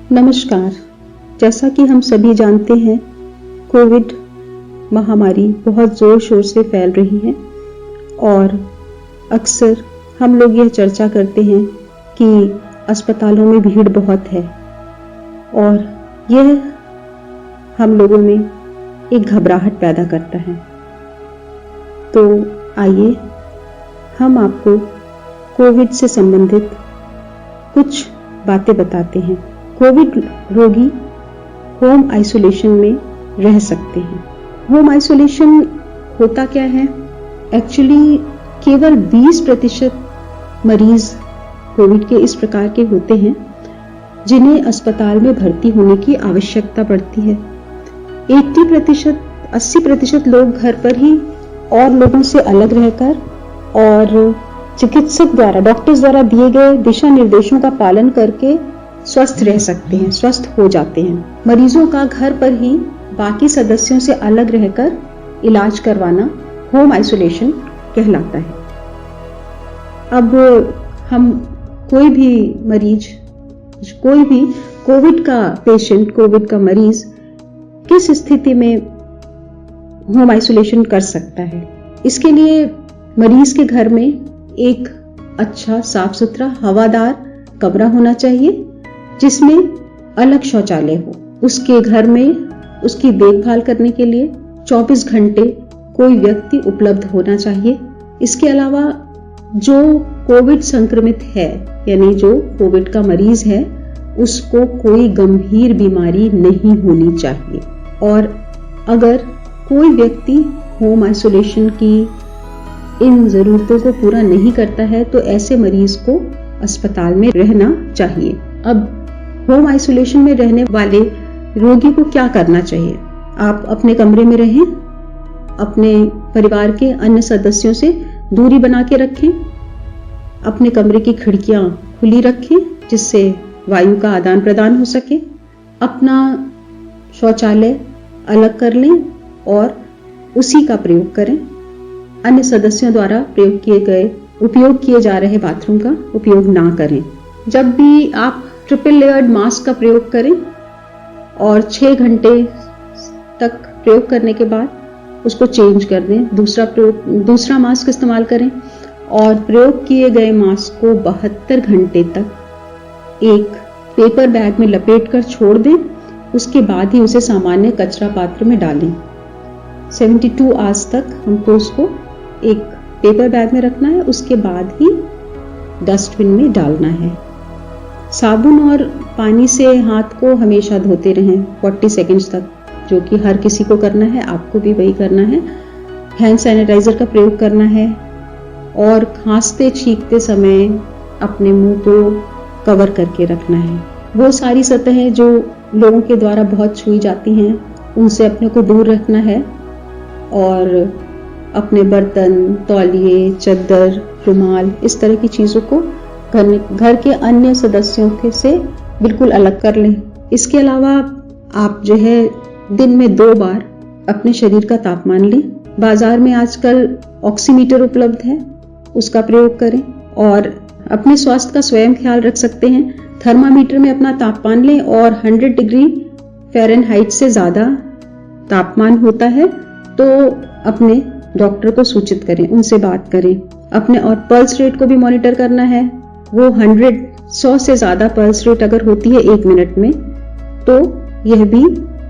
नमस्कार। जैसा कि हम सभी जानते हैं, कोविड महामारी बहुत जोर शोर से फैल रही है और अक्सर हम लोग यह चर्चा करते हैं कि अस्पतालों में भीड़ बहुत है और यह हम लोगों में एक घबराहट पैदा करता है। तो आइए हम आपको कोविड से संबंधित कुछ बातें बताते हैं। कोविड रोगी होम आइसोलेशन में रह सकते हैं। होम आइसोलेशन होता क्या है? एक्चुअली केवल 20% मरीज कोविड के इस प्रकार के होते हैं जिन्हें अस्पताल में भर्ती होने की आवश्यकता पड़ती है। 80% लोग घर पर ही और लोगों से अलग रहकर और चिकित्सक द्वारा, डॉक्टर्स द्वारा दिए गए दिशा निर्देशों का पालन करके स्वस्थ रह सकते हैं, स्वस्थ हो जाते हैं। मरीजों का घर पर ही बाकी सदस्यों से अलग रहकर इलाज करवाना होम आइसोलेशन कहलाता है। अब हम कोई भी मरीज, कोई भी कोविड का पेशेंट, कोविड का मरीज किस स्थिति में होम आइसोलेशन कर सकता है? इसके लिए मरीज के घर में एक अच्छा साफ सुथरा हवादार कमरा होना चाहिए जिसमें अलग शौचालय हो। उसके घर में उसकी देखभाल करने के लिए 24 घंटे कोई व्यक्ति उपलब्ध होना चाहिए। इसके अलावा जो कोविड संक्रमित है, यानी जो कोविड का मरीज है, उसको कोई गंभीर बीमारी नहीं होनी चाहिए। और अगर कोई व्यक्ति होम आइसोलेशन की इन जरूरतों को पूरा नहीं करता है तो ऐसे मरीज को अस्पताल में रहना चाहिए। अब होम आइसोलेशन में रहने वाले रोगी को क्या करना चाहिए? आप अपने कमरे में रहें, अपने परिवार के अन्य सदस्यों से दूरी बना के रखें, अपने कमरे की खिड़कियां खुली रखें जिससे वायु का आदान प्रदान हो सके, अपना शौचालय अलग कर लें और उसी का प्रयोग करें। अन्य सदस्यों द्वारा उपयोग किए जा रहे बाथरूम का उपयोग ना करें। जब भी आप ट्रिपल लेयर्ड मास्क का प्रयोग करें और 6 घंटे तक प्रयोग करने के बाद उसको चेंज कर दें, दूसरा मास्क इस्तेमाल करें और प्रयोग किए गए मास्क को 72 घंटे तक एक पेपर बैग में लपेट कर छोड़ दें। उसके बाद ही उसे सामान्य कचरा पात्र में डालें। 72 आवर्स तक हमको उसको एक पेपर बैग में रखना है, उसके बाद ही डस्टबिन में डालना है। साबुन और पानी से हाथ को हमेशा धोते रहें 40 सेकंड्स तक, जो कि हर किसी को करना है, आपको भी वही करना है। हैंड सैनिटाइजर का प्रयोग करना है और खांसते छींकते समय अपने मुंह को कवर करके रखना है। वो सारी सतहें जो लोगों के द्वारा बहुत छुई जाती हैं उनसे अपने को दूर रखना है और अपने बर्तन, तौलिए, चद्दर, रुमाल, इस तरह की चीजों को घर के अन्य सदस्यों के से बिल्कुल अलग कर लें। इसके अलावा आप जो है दिन में 2 बार अपने शरीर का तापमान लें। बाजार में आजकल ऑक्सीमीटर उपलब्ध है, उसका प्रयोग करें और अपने स्वास्थ्य का स्वयं ख्याल रख सकते हैं। थर्मामीटर में अपना तापमान लें और 100 डिग्री फ़ारेनहाइट से ज्यादा तापमान होता है तो अपने डॉक्टर को सूचित करें, उनसे बात करें। अपने और पल्स रेट को भी मॉनिटर करना है। वो 100 से ज्यादा पल्स रेट अगर होती है 1 मिनट में तो यह भी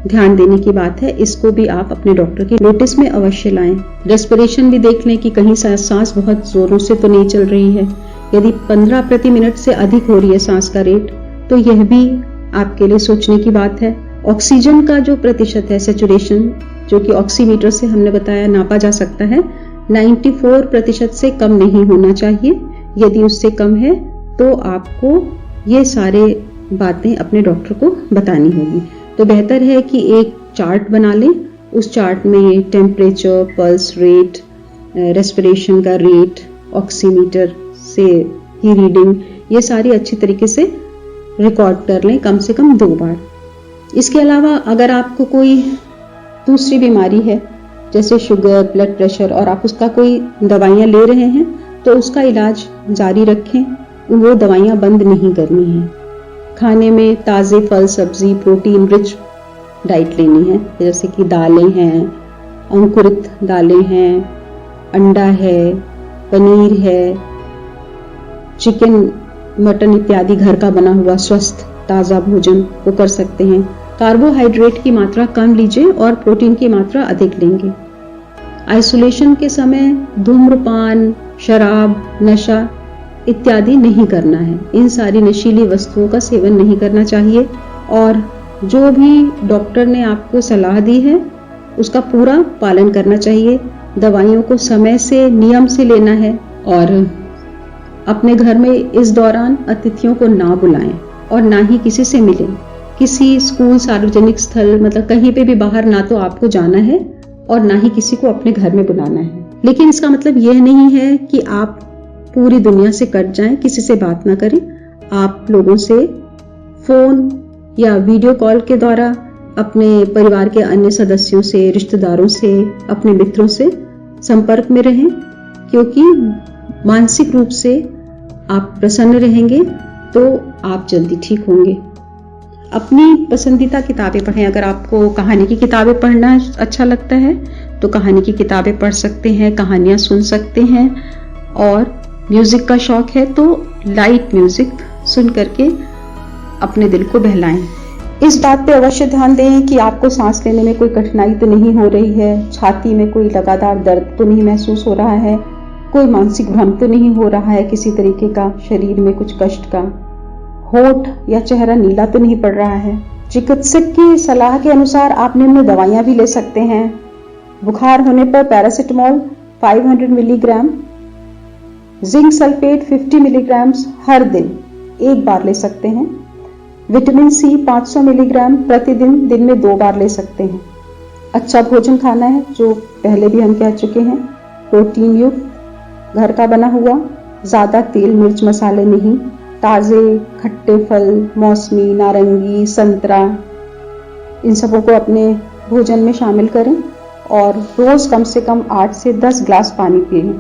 ध्यान देने की बात है। इसको भी आप अपने डॉक्टर की नोटिस में अवश्य लाएं। रेस्पिरेशन भी देख लें कि कहीं सांस बहुत जोरों से तो नहीं चल रही है। यदि 15 प्रति मिनट से अधिक हो रही है सांस का रेट तो यह भी आपके लिए सोचने की बात है। ऑक्सीजन का जो प्रतिशत है, सैचुरेशन, जो कि ऑक्सीमीटर से हमने बताया नापा जा सकता है, 94% से कम नहीं होना चाहिए। यदि उससे कम है तो आपको ये सारे बातें अपने डॉक्टर को बतानी होगी। तो बेहतर है कि एक चार्ट बना लें, उस चार्ट में टेम्परेचर, पल्स रेट, रेस्पिरेशन का रेट, ऑक्सीमीटर से की रीडिंग, ये सारी अच्छी तरीके से रिकॉर्ड कर लें कम से कम 2 बार। इसके अलावा अगर आपको कोई दूसरी बीमारी है जैसे शुगर, ब्लड प्रेशर और आप उसका कोई दवाइयाँ ले रहे हैं तो उसका इलाज जारी रखें, वो दवाइयाँ बंद नहीं करनी है। खाने में ताज़े फल सब्जी प्रोटीन रिच डाइट लेनी है, जैसे कि दालें हैं, अंकुरित दालें हैं, अंडा है, पनीर है, चिकन मटन इत्यादि घर का बना हुआ स्वस्थ ताज़ा भोजन वो कर सकते हैं। कार्बोहाइड्रेट की मात्रा कम लीजिए और प्रोटीन की मात्रा अधिक लेंगे। आइसोलेशन के समय धूम्रपान, शराब, नशा इत्यादि नहीं करना है। इन सारी नशीली वस्तुओं का सेवन नहीं करना चाहिए और जो भी डॉक्टर ने आपको सलाह दी है उसका पूरा पालन करना चाहिए। दवाइयों को समय से नियम से लेना है और अपने घर में इस दौरान अतिथियों को ना बुलाएं और ना ही किसी से मिलें। किसी स्कूल, सार्वजनिक स्थल मतलब कहीं पे भी बाहर ना तो आपको जाना है और ना ही किसी को अपने घर में बुलाना है। लेकिन इसका मतलब यह नहीं है कि आप पूरी दुनिया से कट जाएं, किसी से बात ना करें। आप लोगों से फोन या वीडियो कॉल के द्वारा अपने परिवार के अन्य सदस्यों से, रिश्तेदारों से, अपने मित्रों से संपर्क में रहें, क्योंकि मानसिक रूप से आप प्रसन्न रहेंगे तो आप जल्दी ठीक होंगे। अपनी पसंदीदा किताबें पढ़ें। अगर आपको कहानी की किताबें पढ़ना अच्छा लगता है तो कहानी की किताबें पढ़ सकते हैं, कहानियां सुन सकते हैं। और म्यूजिक का शौक है तो लाइट म्यूजिक सुन करके अपने दिल को बहलाएं। इस बात पे अवश्य ध्यान दें कि आपको सांस लेने में कोई कठिनाई तो नहीं हो रही है, छाती में कोई लगातार दर्द तो नहीं महसूस हो रहा है, कोई मानसिक भ्रम तो नहीं हो रहा है किसी तरीके का, शरीर में कुछ कष्ट का, होठ या चेहरा नीला तो नहीं पड़ रहा है। चिकित्सक की सलाह के अनुसार आप निम्न दवाइयां भी ले सकते हैं। बुखार होने पर paracetamol 500 milligram, zinc sulphate 50 milligram हर दिन एक बार ले सकते हैं। विटामिन सी 500 मिलीग्राम प्रतिदिन दिन में 2 बार ले सकते हैं। अच्छा भोजन खाना है, जो पहले भी हम कह चुके हैं, प्रोटीन युक्त घर का बना हुआ, ज्यादा तेल मिर्च मसाले नहीं, ताजे खट्टे फल, मौसमी, नारंगी, संतरा, इन सबों को अपने भोजन में शामिल करें और रोज कम से कम 8 से 10 ग्लास पानी पिएं।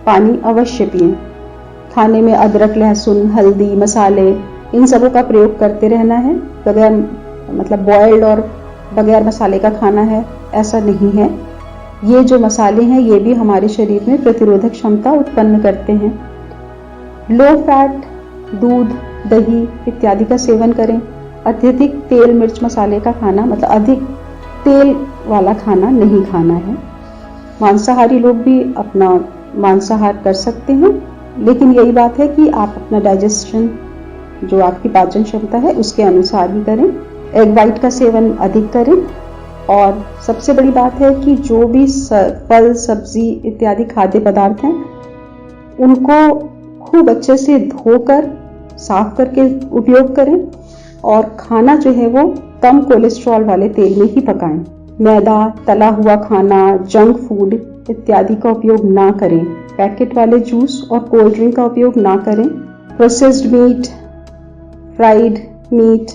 पानी अवश्य पिएं। खाने में अदरक, लहसुन, हल्दी, मसाले इन सबों का प्रयोग करते रहना है। बगैर मतलब बॉइल्ड और बगैर मसाले का खाना है ऐसा नहीं है। ये जो मसाले हैं ये भी हमारे शरीर में प्रतिरोधक क्षमता उत्पन्न करते हैं। लो फैट दूध, दही इत्यादि का सेवन करें। अत्यधिक तेल मिर्च मसाले का खाना मतलब अधिक तेल वाला खाना नहीं खाना है। मांसाहारी लोग भी अपना मांसाहार कर सकते हैं, लेकिन यही बात है कि आप अपना डाइजेशन, जो आपकी पाचन क्षमता है उसके अनुसार ही करें। एग वाइट का सेवन अधिक करें और सबसे बड़ी बात है कि जो भी फल सब्जी इत्यादि खाद्य पदार्थ हैं उनको खूब अच्छे से धोकर साफ करके उपयोग करें और खाना जो है वो कम कोलेस्ट्रॉल वाले तेल में ही पकाएं। मैदा, तला हुआ खाना, जंक फूड इत्यादि का उपयोग ना करें। पैकेट वाले जूस और कोल्ड ड्रिंक का उपयोग ना करें। प्रोसेस्ड मीट, फ्राइड मीट,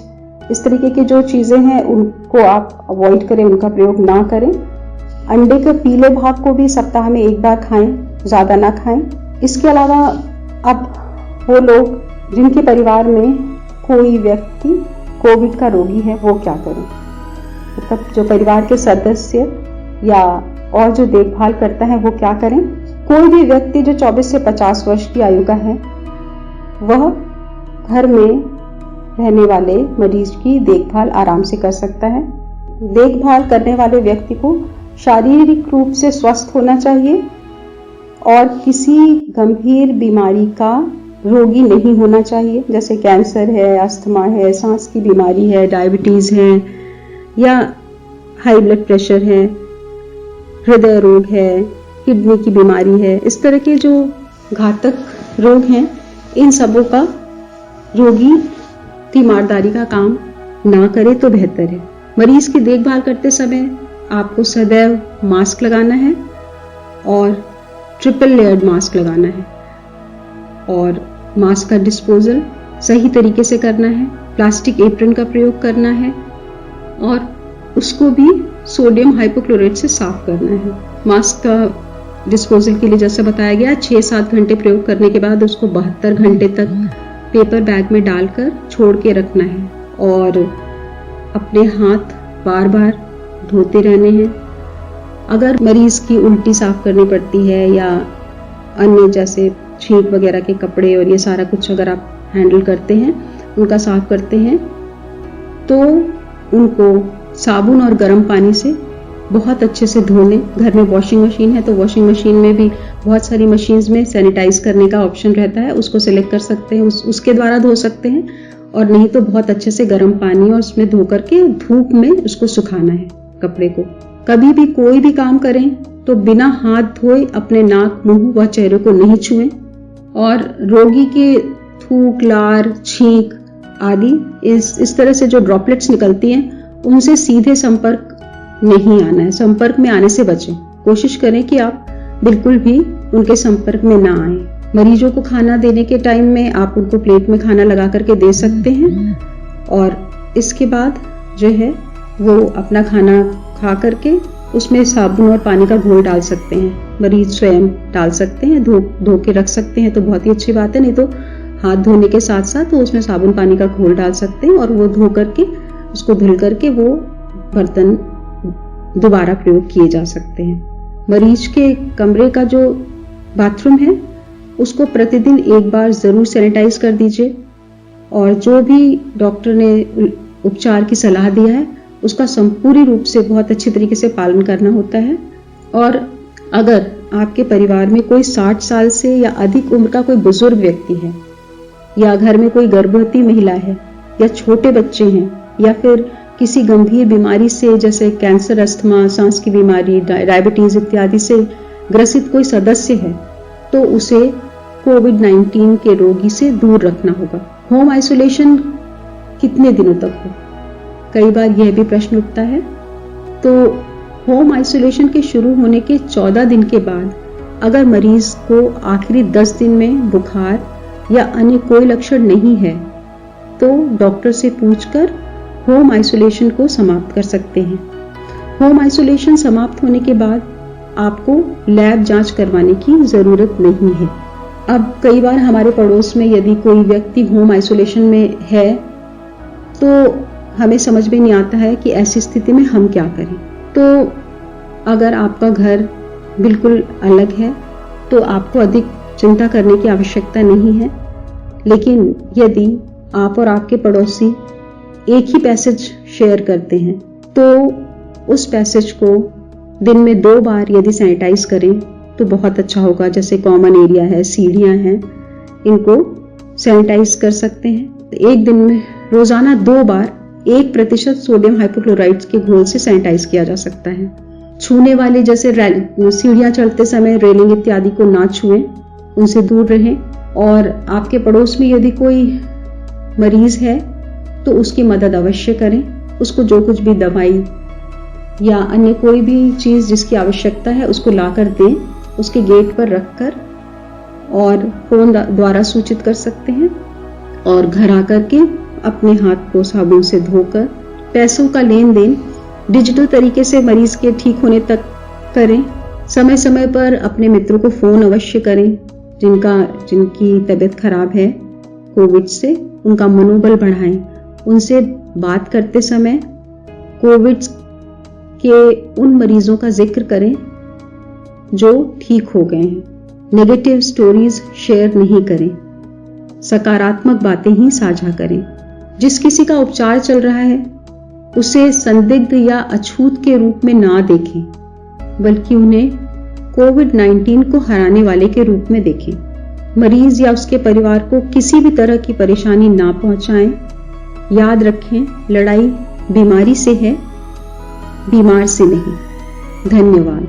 इस तरीके की जो चीजें हैं उनको आप अवॉइड करें, उनका प्रयोग ना करें। अंडे के पीले भाग को भी सप्ताह में 1 बार खाएं, ज्यादा ना खाएं। इसके अलावा अब वो लोग जिनके परिवार में कोई व्यक्ति कोविड का रोगी है वो क्या करें, मतलब जो परिवार के सदस्य या और जो देखभाल करता है वो क्या करें। कोई भी व्यक्ति जो 24 से 50 वर्ष की आयु का है वह घर में रहने वाले मरीज की देखभाल आराम से कर सकता है। देखभाल करने वाले व्यक्ति को शारीरिक रूप से स्वस्थ होना चाहिए और किसी गंभीर बीमारी का रोगी नहीं होना चाहिए, जैसे कैंसर है, अस्थमा है, सांस की बीमारी है, डायबिटीज है या हाई ब्लड प्रेशर है, हृदय रोग है, किडनी की बीमारी है। इस तरह के जो घातक रोग हैं इन सबों का रोगी तीमारदारी का काम ना करे तो बेहतर है। मरीज की देखभाल करते समय आपको सदैव मास्क लगाना है और ट्रिपल लेयर्ड मास्क लगाना है और मास्क का डिस्पोजल सही तरीके से करना है। प्लास्टिक एप्रन का प्रयोग करना है और उसको भी सोडियम हाइपोक्लोराइट से साफ करना है। मास्क का डिस्पोजल के लिए जैसे बताया गया 6-7 घंटे प्रयोग करने के बाद उसको 72 घंटे तक पेपर बैग में डालकर छोड़ के रखना है और अपने हाथ बार बार धोते रहने हैं। अगर मरीज की उल्टी साफ करनी पड़ती है या अन्य जैसे छींक वगैरह के कपड़े और ये सारा कुछ अगर आप हैंडल करते हैं, उनका साफ करते हैं, तो उनको साबुन और गर्म पानी से बहुत अच्छे से धो लें। घर में वॉशिंग मशीन है तो वॉशिंग मशीन में भी बहुत सारी मशीन्स में सैनिटाइज करने का ऑप्शन रहता है, उसको सिलेक्ट कर सकते हैं, उसके द्वारा धो सकते हैं। और नहीं तो बहुत अच्छे से गर्म पानी और उसमें धो करके धूप में उसको सुखाना है कपड़े को। कभी भी कोई भी काम करें तो बिना हाथ धोए अपने नाक, मुंह व चेहरे को नहीं छुएं और रोगी के थूक, लार, छींक आदि इस तरह से जो ड्रॉपलेट्स निकलती हैं उनसे सीधे संपर्क नहीं आना है। संपर्क में आने से बचें। कोशिश करें कि आप बिल्कुल भी उनके संपर्क में ना आए। मरीजों को खाना देने के टाइम में आप उनको प्लेट में खाना लगा करके दे सकते हैं और इसके बाद जो है वो अपना खाना खा करके उसमें साबुन और पानी का घोल डाल सकते हैं। मरीज स्वयं डाल सकते हैं, धो के रख सकते हैं तो बहुत ही अच्छी बात है। नहीं तो हाथ धोने के साथ साथ वो उसमें साबुन पानी का घोल डाल सकते हैं और वो धो करके उसको धुल करके वो बर्तन दोबारा प्रयोग किए जा सकते हैं। मरीज के कमरे का जो बाथरूम है उसको प्रतिदिन एक बार जरूर सैनिटाइज कर दीजिए और जो भी डॉक्टर ने उपचार की सलाह दिया है उसका संपूर्ण रूप से बहुत अच्छी तरीके से पालन करना होता है। और अगर आपके परिवार में कोई 60 साल से या अधिक उम्र का कोई बुजुर्ग व्यक्ति है या घर में कोई गर्भवती महिला है या छोटे बच्चे हैं या फिर किसी गंभीर बीमारी से जैसे कैंसर, अस्थमा, सांस की बीमारी, डायबिटीज इत्यादि से ग्रसित कोई सदस्य है तो उसे कोविड-19 के रोगी से दूर रखना होगा। होम आइसोलेशन कितने दिनों तक हो, कई बार यह भी प्रश्न उठता है। तो होम आइसोलेशन के शुरू होने के 14 दिन के बाद अगर मरीज को आखिरी 10 दिन में बुखार या अन्य कोई लक्षण नहीं है तो डॉक्टर से पूछकर होम आइसोलेशन को समाप्त कर सकते हैं। होम आइसोलेशन समाप्त होने के बाद आपको लैब जांच करवाने की जरूरत नहीं है। अब कई बार हमारे पड़ोस में यदि कोई व्यक्ति होम आइसोलेशन में है तो हमें समझ में नहीं आता है कि ऐसी स्थिति में हम क्या करें। तो अगर आपका घर बिल्कुल अलग है तो आपको अधिक चिंता करने की आवश्यकता नहीं है। लेकिन यदि आप और आपके पड़ोसी एक ही पैसेज शेयर करते हैं तो उस पैसेज को दिन में 2 बार यदि सैनिटाइज करें तो बहुत अच्छा होगा। जैसे कॉमन एरिया है, सीढ़ियां हैं, इनको सैनिटाइज कर सकते हैं। तो एक दिन में रोजाना 2 बार 1% सोडियम हाइपोक्लोराइड के घोल से सैनिटाइज किया जा सकता है। छूने वाले जैसे सीढ़ियां चढ़ते समय रेलिंग इत्यादि को ना छुएं, उनसे दूर रहें। और आपके पड़ोस में यदि कोई मरीज है तो उसकी मदद अवश्य करें। उसको जो कुछ भी दवाई या अन्य कोई भी चीज जिसकी आवश्यकता है उसको लाकर दें, उसके गेट पर रखकर, और फोन द्वारा सूचित कर सकते हैं। और घर आकर के अपने हाथ को साबुन से धोकर पैसों का लेन देन डिजिटल तरीके से मरीज के ठीक होने तक करें। समय समय पर अपने मित्रों को फोन अवश्य करें जिनकी तबीयत खराब है कोविड से, उनका मनोबल बढ़ाएं। उनसे बात करते समय कोविड के उन मरीजों का जिक्र करें जो ठीक हो गए हैं। नेगेटिव स्टोरीज शेयर नहीं करें, सकारात्मक बातें ही साझा करें। जिस किसी का उपचार चल रहा है उसे संदिग्ध या अछूत के रूप में ना देखें, बल्कि उन्हें कोविड-19 को हराने वाले के रूप में देखें। मरीज या उसके परिवार को किसी भी तरह की परेशानी ना पहुंचाएं। याद रखें, लड़ाई बीमारी से है, बीमार से नहीं। धन्यवाद।